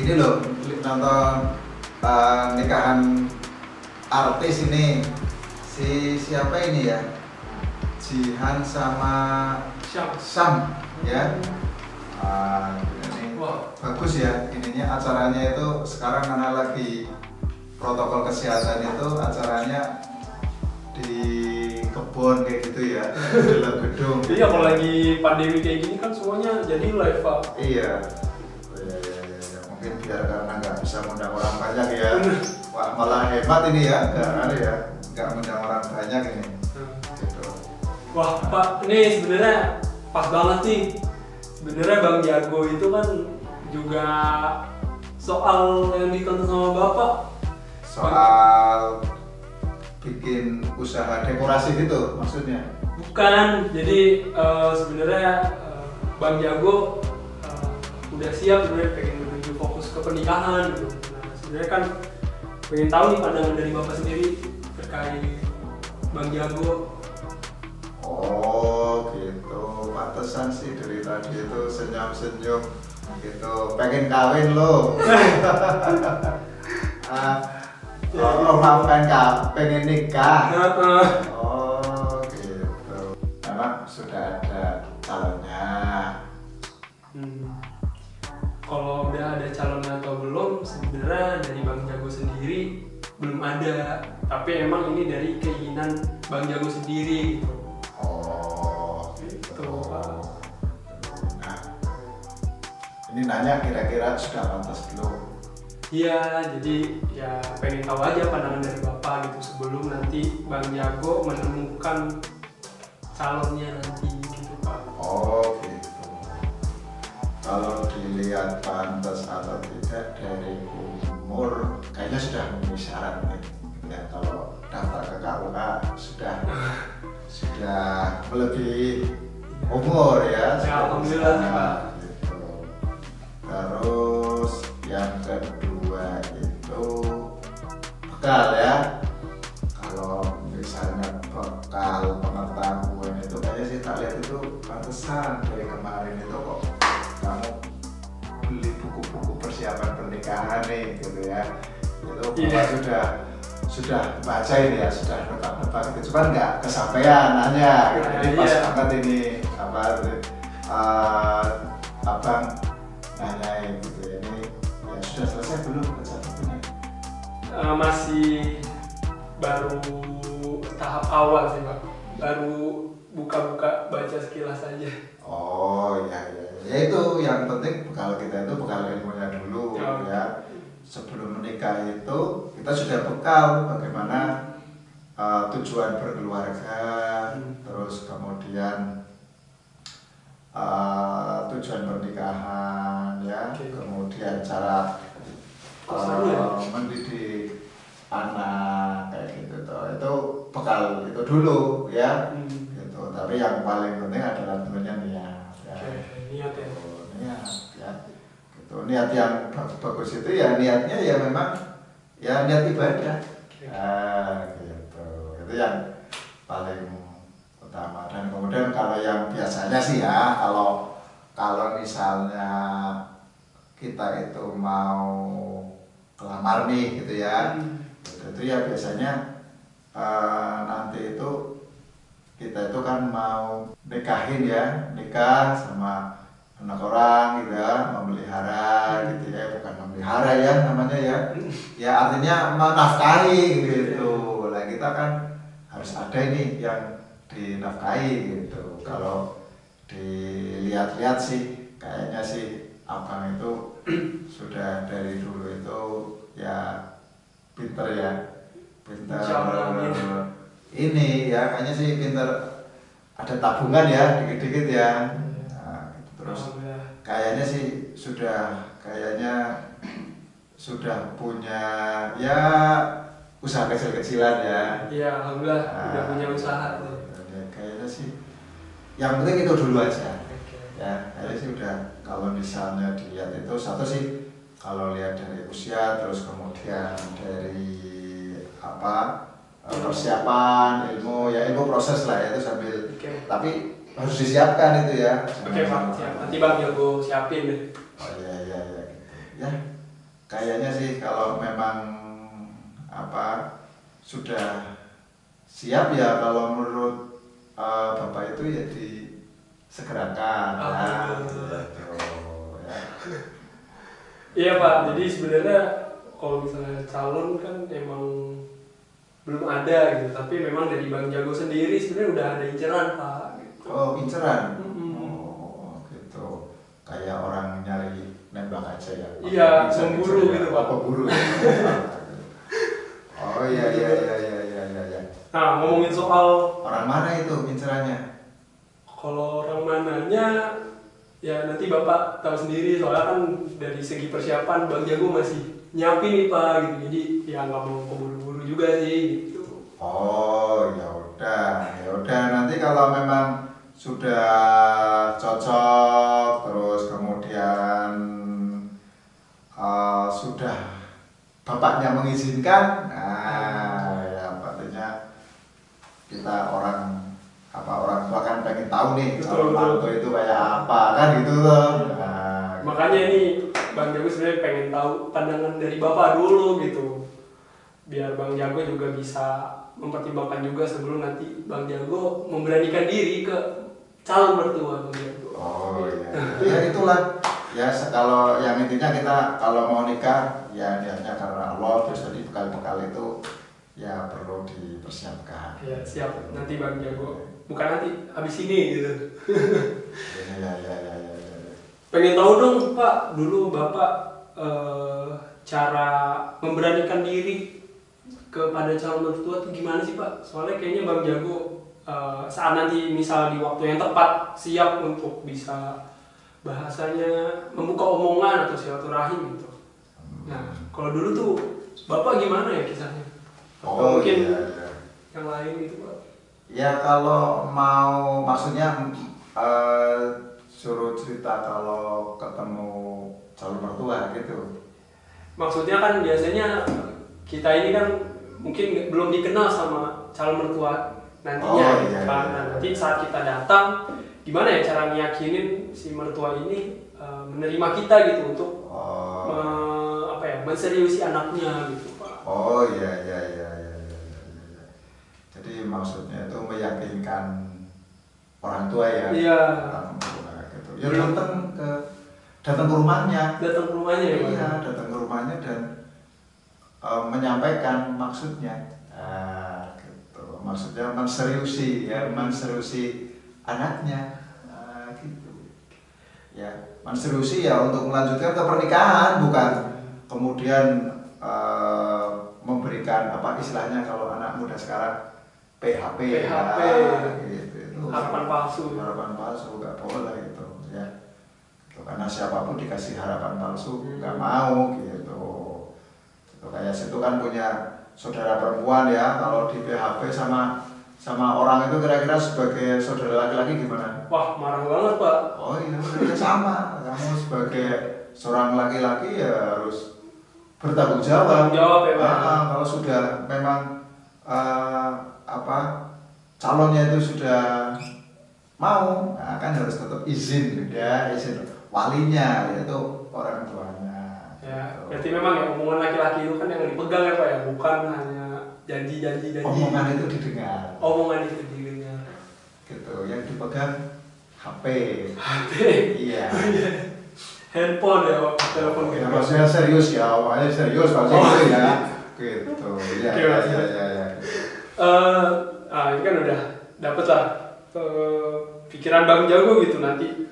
ini loh nonton nikahan artis ini, siapa ini ya, Jihan sama Sam ya. Ini bagus ya ininya, acaranya itu sekarang karena lagi protokol kesehatan itu acaranya di kebun kayak gitu ya, di dalam gedung. Iya, kalau lagi pandemi kayak gini kan semuanya jadi live, Pak. Iya. Mungkin biar karena nggak bisa ngundang orang banyak ya. Wah, malah hebat ini ya, nggak ngundang orang banyak ini. Gitu. Wah, Pak, ini sebenarnya pas banget nih. Sebenarnya Bang Jago itu kan juga soal yang ditonton sama Bapak. Soal bikin usaha dekorasi gitu maksudnya? Bukan, jadi sebenarnya Bang Jago udah siap sebenarnya pengen menuju fokus ke pernikahan gitu. Nah, sebenarnya kan pengen tahu nih pandangan dari Bapak sendiri terkait Bang Jago. Oh gitu, pantesan sih dari tadi itu senyum-senyum gitu, pengen kawin lo. Pengen nikah. Oh gitu. Memang sudah ada calonnya. Kalau udah ada calonnya atau belum, sebenarnya dari Bang Jago sendiri belum ada. Tapi emang ini dari keinginan Bang Jago sendiri gitu. Oh gitu. Pak. Nah, ini nanya kira-kira sudah pantas belum? Iya, jadi ya pengen tahu aja pandangan dari Bapak gitu sebelum nanti Bang Jago menemukan calonnya nanti gitu, Pak. Oh gitu. Kalau dilihat pantas atau tidak dari umur, kayaknya sudah memenuhi syarat nih. Ya, kalau daftar ke KUA sudah melebihi umur ya. Ya, alhamdulillah sih, Pak. Gitu. Terus yang kedua itu bekal ya. Kalau misalnya bekal pengetahuan itu kayaknya sih tak lihat itu pantesan dari kemarin itu kok kamu beli buku-buku persiapan pernikahan nih gitu ya. Itu Bapak sudah baca ini ya, sudah nebak-nebak gitu, cuman nggak kesampaian nanya gitu. Jadi pas banget ini abang nanyain gitu ya, ini ya sudah selesai belum baca bukunya? Masih baru tahap awal sih, Pak. Baru buka-buka baca sekilas saja. Oh iya, ya itu yang penting bekal kita itu bekal ilmunya dulu ya. Sebelum menikah itu kita sudah bekal bagaimana tujuan berkeluarga, terus kemudian tujuan pernikahan ya, kemudian cara mendidik anak kayak gitu tuh. Itu bekal itu dulu ya. Gitu. Tapi yang paling penting adalah tentunya niat ya. Niat ya. Niat ya. Gitu. Niat yang bagus itu ya niatnya ya memang ya niat ibadah. Gitu. Itu yang paling utama. Dan kemudian kalau yang biasanya sih ya, kalau misalnya kita itu mau kelamar nih gitu ya, itu ya biasanya nanti itu kita itu kan mau nikahin ya, nikah sama anak orang gitu ya, memelihara gitu ya, bukan memelihara ya namanya ya, ya artinya menafkahi gitu. Lah kita kan harus ada ini yang dinafkahi gitu. Kalau dilihat-lihat sih kayaknya sih abang itu sudah dari dulu itu ya pinter ya, pinter ini ya, kayaknya sih pinter, ada tabungan ya dikit-dikit ya. Nah, gitu. Terus kayaknya sih sudah punya ya usaha kecil-kecilan ya. Iya, alhamdulillah udah punya usaha tuh. Kayaknya sih yang penting itu dulu aja. Ya, kayaknya sih udah. Kalau misalnya dilihat itu satu sih kalau lihat dari usia, terus kemudian dari persiapan ilmu ya, ilmu proses lah ya, itu sambil tapi harus disiapkan itu ya. Oke Pak, siap. Nanti Bang Jago siapin deh. Oh iya gitu. Ya kayaknya sih kalau memang apa sudah siap ya, kalau menurut Bapak itu ya disegerakan ya, gitu, ya. Iya Pak, jadi sebenarnya kalau misalnya calon kan emang belum ada gitu, tapi memang dari Bang Jago sendiri sebenarnya udah ada inceran Pak. Gitu. Oh, inceran. Oh, gitu. Kayak orang nyari nembak aja ya. Iya, memburu gitu Pak. Pemburu. Oh iya. Nah, ngomongin soal orang mana itu incerannya? kalau orang mananya ya nanti Bapak tahu sendiri, soalnya kan dari segi persiapan Bang Jago masih nyiapin nih Pak gitu. Jadi ya nggak mau keburu-buru juga sih gitu. Oh, ya udah nanti kalau memang sudah cocok, terus kemudian sudah bapaknya mengizinkan, nah ya pastinya kita orang tua kan pengen tahu nih calon mantu itu kayak apa kan gitu loh. Nah, makanya ini Bang Jago sebenarnya pengen tahu pandangan dari Bapak dulu gitu, biar Bang Jago juga bisa mempertimbangkan juga sebelum nanti Bang Jago memberanikan diri ke calon mertua Bang Jago. Oh iya, ya itulah ya, kalau yang intinya kita kalau mau nikah ya niatnya karena Allah, terus tadi bekal-bekal itu ya perlu dipersiapkan. Ya siap, nanti Bang Jago, bukan nanti habis ini gitu. Ya. Pengen tahu dong Pak, dulu Bapak cara memberanikan diri kepada calon mertua itu gimana sih Pak? Soalnya kayaknya Bang Jago saat nanti misal di waktu yang tepat siap untuk bisa bahasanya membuka omongan atau silaturahim gitu. Nah, kalau dulu tuh Bapak gimana ya kisahnya? Atau mungkin iya. yang lain gitu Pak? Ya kalau mau maksudnya suruh cerita kalau ketemu calon mertua gitu. Maksudnya kan biasanya kita ini kan mungkin belum dikenal sama calon mertua nantinya, iya. Nah, nanti saat kita datang, gimana ya cara ngiyakinin si mertua ini menerima kita gitu untuk menseriusi anaknya gitu Pak. Oh iya. Jadi maksudnya itu meyakinkan orang tua ya. Iya. Orang tua gitu. Ya datang ke rumahnya. Datang ke rumahnya ya Pak. Iya, datang ke rumahnya dan menyampaikan maksudnya. Gitu. Maksudnya menseriusi anaknya. Gitu. Ya, menseriusi ya untuk melanjutkan ke pernikahan, bukan kemudian memberikan apa istilahnya kalau anak muda sekarang PHP. Ya, gitu. Itu harapan palsu nggak boleh gitu ya. Gitu. Karena siapapun dikasih harapan palsu nggak mau gitu. Itu kayak situ kan punya saudara perempuan ya, kalau di PHP sama orang itu kira-kira sebagai saudara laki-laki gimana? Wah, marah banget Pak. Oh iya, sama. Kamu sebagai seorang laki-laki ya harus bertanggung jawab. Ya Pak. Kalau sudah memang calonnya itu sudah mau, nah kan harus tetap izin walinya, yaitu orang tuanya. Ya, berarti memang ya omongan laki-laki itu kan yang dipegang ya Pak ya, bukan hanya janji. Omongan itu didengar. Omongan itu didengar. Gitu, yang dipegang HP. Iya. Handphone ya Pak, telepon gitu. Ya, maksudnya serius ya, omongannya serius maksudnya gitu ya. Gitu. Ya. Ini kan udah dapet lah pikiran Bang Jago gitu nanti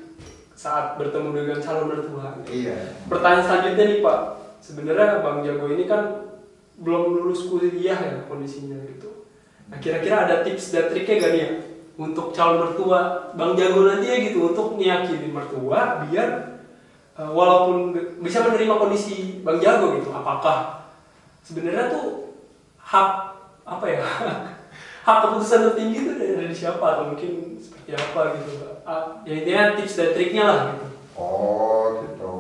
saat bertemu dengan calon mertua. Iya. Pertanyaan selanjutnya nih Pak, sebenarnya Bang Jago ini kan belum lulus kuliah ya kondisinya gitu. Nah kira-kira ada tips dan triknya gak nih ya untuk calon mertua Bang Jago nanti ya gitu, untuk ngiyakinin mertua biar walaupun bisa menerima kondisi Bang Jago gitu, apakah sebenarnya tuh hak hak keputusan tertinggi itu dari siapa atau mungkin seperti apa gitu Pak? Ya intinya tips dan triknya lah gitu. Oh gitu.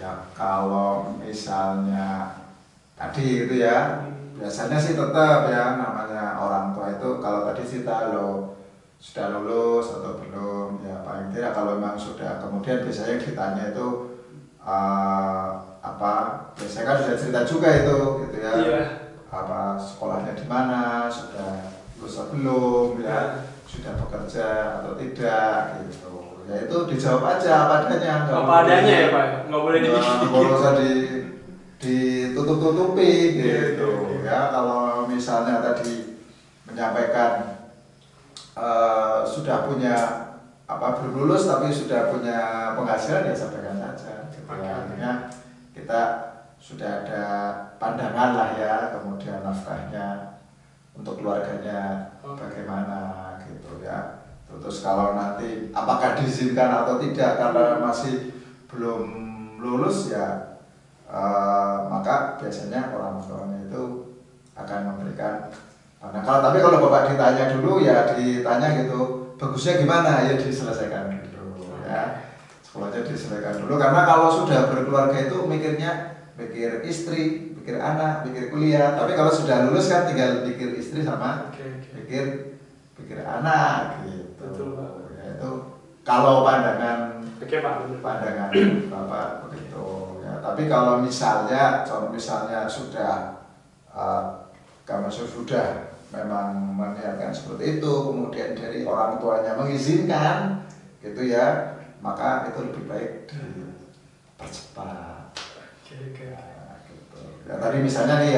Ya kalau misalnya tadi itu ya, biasanya sih tetap ya namanya orang tua itu kalau tadi cerita sudah lulus atau belum, ya paling tidak kalau memang sudah, kemudian biasanya ditanya itu apa biasanya kan sudah cerita juga itu gitu ya. Iya. Apa sekolahnya di mana, sudah lulus atau belum ya, sudah bekerja atau tidak gitu. Ya itu dijawab aja apa adanya. Apa adanya ya Pak, nggak boleh dibikin. Nggak usah ditutup-tutupi gitu ya. Kalau misalnya tadi menyampaikan sudah punya apa belum lulus tapi sudah punya penghasilan ya sampaikan saja gitu ya. Artinya kita sudah ada pandangan lah ya, kemudian nafkahnya untuk keluarganya bagaimana gitu ya. Terus kalau nanti apakah diizinkan atau tidak karena masih belum lulus ya, maka biasanya orang tuanya itu akan memberikan. Nah, tapi kalau bapak ditanya dulu ya ditanya gitu, bagusnya gimana ya diselesaikan dulu ya, sekolahnya diselesaikan dulu karena kalau sudah berkeluarga itu mikir istri, mikir anak, mikir kuliah. Tapi kalau sudah lulus kan tinggal pikir istri sama pikir anak gitu. Betul, Pak. Ya, itu kalau pandangan Pak. bapak begitu ya. Tapi kalau misalnya sudah kamu sudah memang meniatkan seperti itu, kemudian dari orang tuanya mengizinkan gitu ya, maka itu lebih baik dipercepat. Nah, gitu. Ya tadi misalnya nih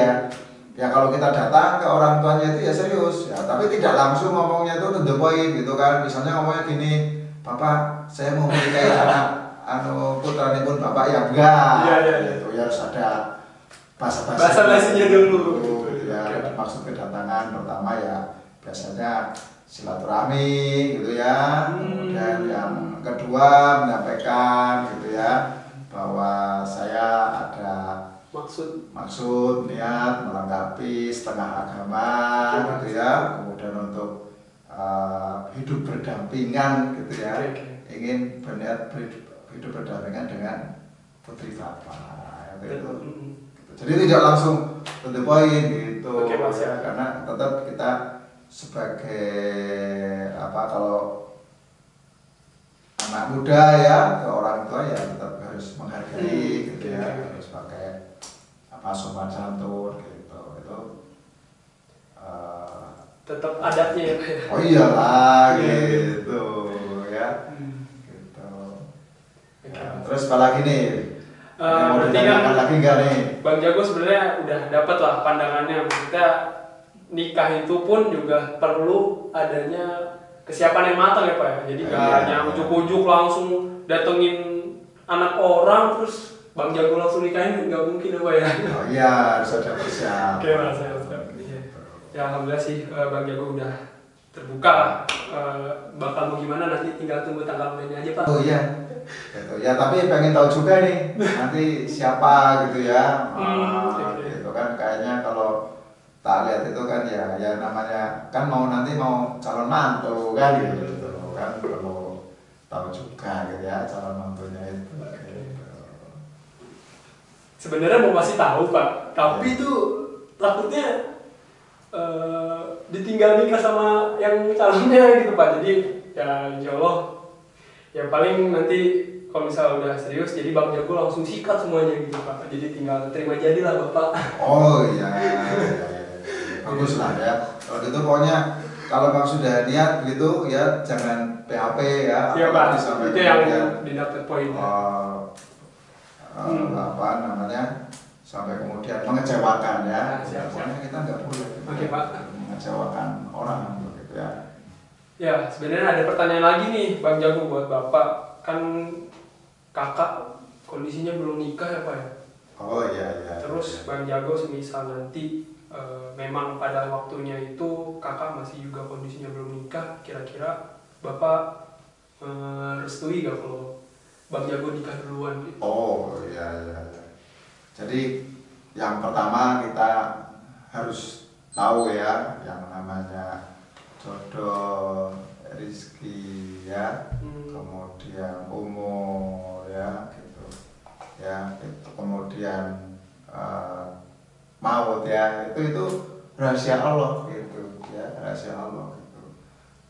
ya kalau kita datang ke orang tuanya itu ya serius ya, tapi tidak langsung ngomongnya itu to the point gitu kan. Misalnya ngomongnya gini, Bapak saya mau menikahi anak putranya pun Bapak ya enggak. Iya. Gitu ya, harus ada basa-basinya dulu. Ya, maksud kedatangan pertama ya biasanya silaturahmi gitu ya. Kemudian yang kedua menyampaikan gitu ya bahwa saya ada maksud niat melengkapi setengah agama gitu ya. Kemudian untuk hidup berdampingan gitu ya. Ingin berniat hidup berdampingan dengan putri Bapak gitu. Jadi tidak langsung to the point gitu ya, karena tetap kita sebagai kalau anak muda ya ke orang tua ya tetap harus menghargai gitu ya, harus pakai sopan santun gitu itu tetap adatnya ya. Oh iyalah gitu ya gitu ya, terus apalagi nih? Berarti kan lagi enggak nih? Bang Jago sebenarnya udah dapat lah pandangannya. Maksudnya nikah itu pun juga perlu adanya kesiapan yang matang ya Pak ya. Jadi gak hanya ujuk-ujuk langsung datengin anak orang terus Bang Jago langsung nikahin, nggak mungkin ya Pak ya. Oh iya, harus ada persiapan. Oke Mas, ya alhamdulillah sih Bang Jago udah terbuka lah. Bakal mau gimana nanti tinggal tunggu tanggal mainnya aja Pak. Oh iya. Gitu. Ya tapi pengen tahu juga nih nanti siapa gitu ya. Gitu kan kayaknya kalau tak lihat itu kan ya namanya kan nanti mau calon mantu kan gitu kan, perlu tahu juga gitu ya calon mantunya itu. Gitu. Sebenarnya mau masih tahu Pak, tapi tuh takutnya ditinggal nikah sama yang calonnya gitu Pak. Jadi ya insya Allah ya paling nanti kalau misalnya udah serius jadi Bang Jago langsung sikat semuanya gitu Pak. Jadi tinggal terima jadi lah Bapak. Oh iya. Bagus lah ya. Kalau gitu pokoknya kalau Bang sudah niat gitu ya jangan PHP ya. Iya Pak. Itu yang didapat poin. Apa namanya? Sampai kemudian mengecewakan ya. Pokoknya kita nggak boleh. Oke Pak. Mengecewakan orang begitu ya. Ya, sebenarnya ada pertanyaan lagi nih Bang Jago buat Bapak. Kan kakak kondisinya belum nikah ya Pak ya? Oh iya. Terus Bang Jago semisal nanti memang pada waktunya itu kakak masih juga kondisinya belum nikah, kira-kira Bapak restui gak kalau Bang Jago nikah duluan gitu? Oh iya. Jadi yang pertama kita harus tahu ya yang namanya jodoh, rezeki ya, kemudian umur ya gitu ya, itu kemudian maut ya, itu rahasia Allah gitu ya, rahasia Allah gitu.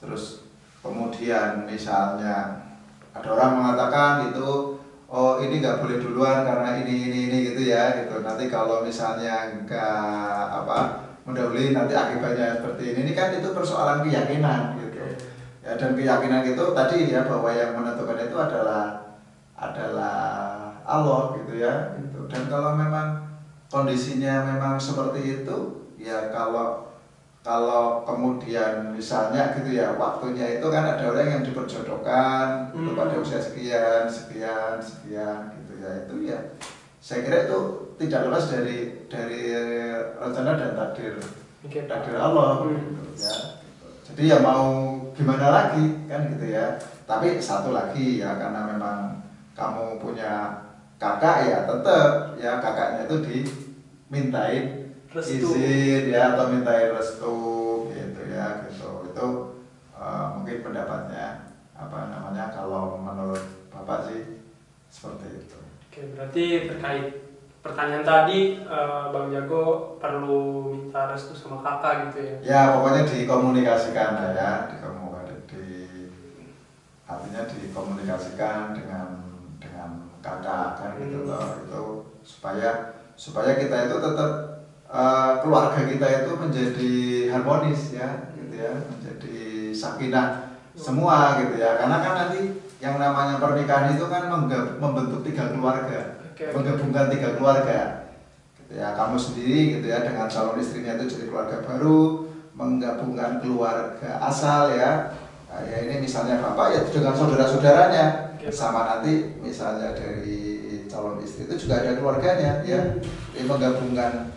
Terus kemudian misalnya ada orang mengatakan itu oh ini nggak boleh duluan karena ini gitu ya gitu. Nanti kalau misalnya nggak mendahului nanti akibatnya seperti ini kan itu persoalan keyakinan gitu ya. Dan keyakinan itu tadi ya bahwa yang menentukan itu adalah Allah gitu ya gitu. Dan kalau memang kondisinya memang seperti itu ya, kalau kemudian misalnya gitu ya waktunya itu kan ada orang yang diperjodohkan itu pada usia sekian gitu ya, itu ya saya kira itu tidak lepas dari rencana dan takdir Allah gitu ya. Jadi ya mau gimana lagi kan gitu ya. Tapi satu lagi ya, karena memang kamu punya kakak ya tetap ya kakaknya itu dimintain izin ya atau mintain restu gitu ya gitu. Itu mungkin pendapatnya kalau menurut Bapak sih seperti itu. Oke, berarti terkait pertanyaan tadi Bang Jago perlu minta restu sama kakak gitu ya? Ya pokoknya dikomunikasikan ya, artinya dikomunikasikan dengan kakak kan gitu loh, itu supaya kita itu tetap keluarga kita itu menjadi harmonis ya gitu ya, menjadi sakinah semua gitu ya. Karena kan nanti yang namanya pernikahan itu kan membentuk 3 keluarga, menggabungkan 3 keluarga gitu ya. Kamu sendiri gitu ya dengan calon istrinya itu jadi keluarga baru, menggabungkan keluarga asal ya. Nah, ya ini misalnya bapak ya dengan saudara-saudaranya, sama nanti misalnya dari calon istri itu juga ada keluarganya ya. Ini menggabungkan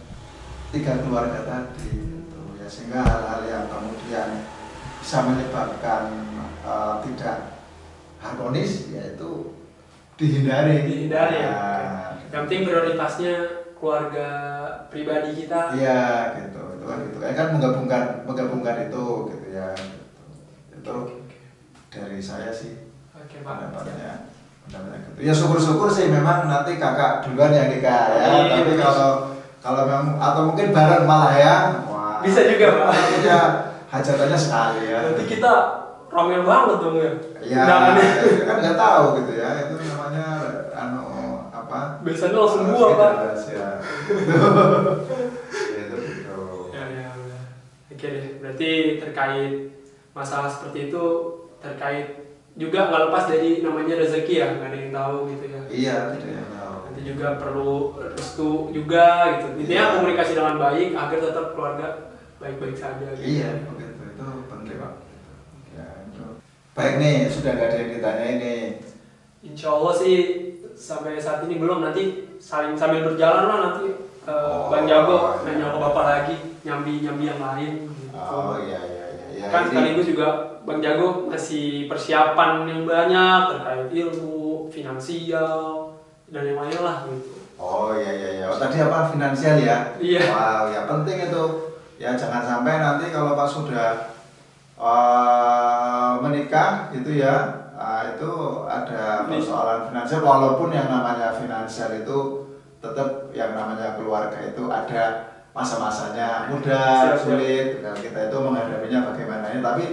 3 keluarga tadi gitu ya, sehingga hal-hal yang kemudian bisa menyebabkan tidak harmonis yaitu dihindari ya. Yang penting prioritasnya keluarga pribadi kita. Iya gitu, itu kan menggabungkan itu gitu ya gitu. Itu dari saya sih pendapatnya gitu. Ya syukur-syukur sih memang nanti kakak duluan yang nikah ya. Tapi kalau memang atau mungkin bareng malah ya, wah, bisa juga Pak. Punya hajatannya sekali ya. Nanti kita ramai banget dong ya. Iya, kan nggak tahu gitu ya, itu namanya biasanya langsung buang Pak. Ya. Ya. Oke deh, berarti terkait masalah seperti itu, terkait juga nggak lepas dari namanya rezeki ya, nggak ada yang tahu gitu ya. Iya, tidak yang tahu. Nanti juga perlu restu juga gitu. Intinya komunikasi dengan baik agar tetap keluarga baik-baik saja. Gitu. Iya, begitu, itu penting Pak. Ya, itu. Baik nih, sudah nggak ada yang ditanya ini. Insya Allah sih sampai saat ini belum, nanti sambil berjalan lah nanti Bang Jago nanya ke Bapak lagi, nyambi yang lain gitu. Oh iya. Kan sekaligus juga Bang Jago masih persiapan yang banyak terkait ilmu, finansial, dan yang lain lah gitu. Oh iya. Oh, tadi apa finansial ya? Iya. Wow, ya penting itu. Ya jangan sampai nanti kalau pas sudah menikah gitu ya, itu ada persoalan finansial. Walaupun yang namanya finansial itu tetap yang namanya keluarga itu ada masa-masanya mudah, sulit. Nah, kita itu menghadapinya bagaimana ini. Tapi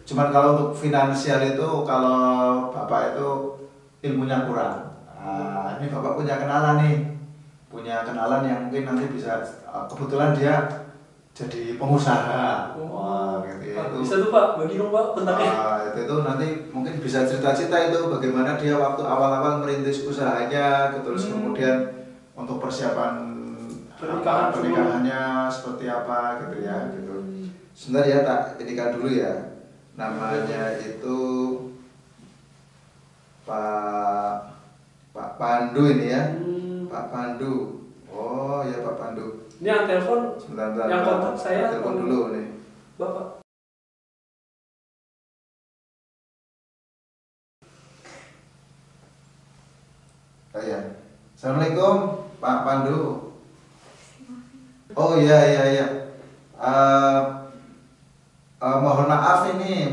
cuman kalau untuk finansial itu kalau bapak itu ilmunya kurang. Ini bapak punya kenalan yang mungkin nanti bisa kebetulan dia jadi pengusaha. Wah, gitu ya. Bisa tuh Pak, bagi dong Pak bentarnya. Itu nanti mungkin bisa cerita-cerita itu bagaimana dia waktu awal-awal merintis usahanya, terus kemudian untuk persiapan pernikahannya seperti apa gitu ya gitu. Sebentar ya, tak inikan dulu ya. Namanya itu Pak Pandu ini ya. Pak Pandu. Oh ya Pak Pandu. Ini yang telepon. Sebentar. Yang kontak saya. Telepon dulu nih. Bapak. Oh ya. Assalamualaikum Pak Pandu. Oh iya. Mohon maaf ini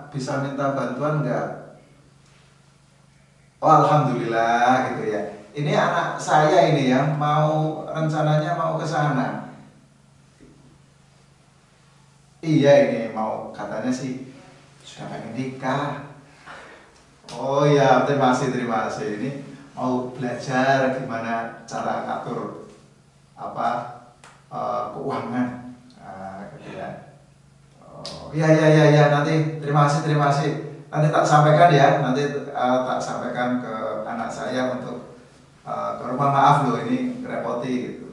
bisa minta bantuan nggak? Oh alhamdulillah gitu ya. Ini anak saya ini ya rencananya mau ke sana. Iya ini mau katanya sih sudah pengen nikah. Oh iya terima kasih ini mau belajar gimana cara ngatur apa keuangan, gitu ya. Oh iya nanti terima kasih nanti tak sampaikan ya, nanti tak sampaikan ke anak saya untuk ke rumah, maaf loh ini repoti gitu.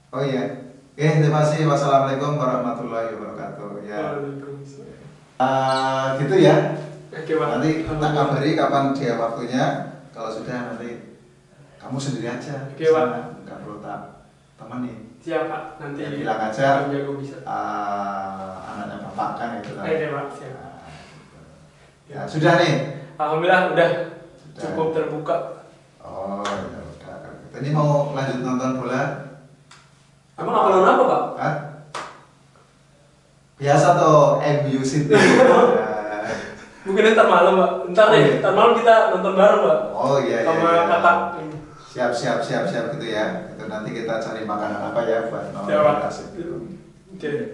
Oh iya, terima kasih. Wassalamualaikum warahmatullahi wabarakatuh ya. Gitu ya. Oke, Pak. Nanti tak kabari kapan dia waktunya. Kalau sudah nanti kamu sendiri aja. Oke, Pak. Nggak perlu tak temani. Siap, Pak. Nanti Ya, bilang aja. Bang Jago bisa. Anaknya bapak kan itu. Oke, Pak. Siap. Ya sudah nih. Alhamdulillah udah Sudah. cukup terbuka. Oh ya udah. Ini mau lanjut nonton bola? Emang apa nonton apa, Pak? Hah? Biasa tuh MU City. Mungkin ntar malam, Pak. Ntar deh, ntar malam kita nonton bareng, Pak. Oh iya. Sama kakak. Siap gitu ya. Itu nanti kita cari makanan apa ya buat nonton. Siap, Pak. Asik. Oke.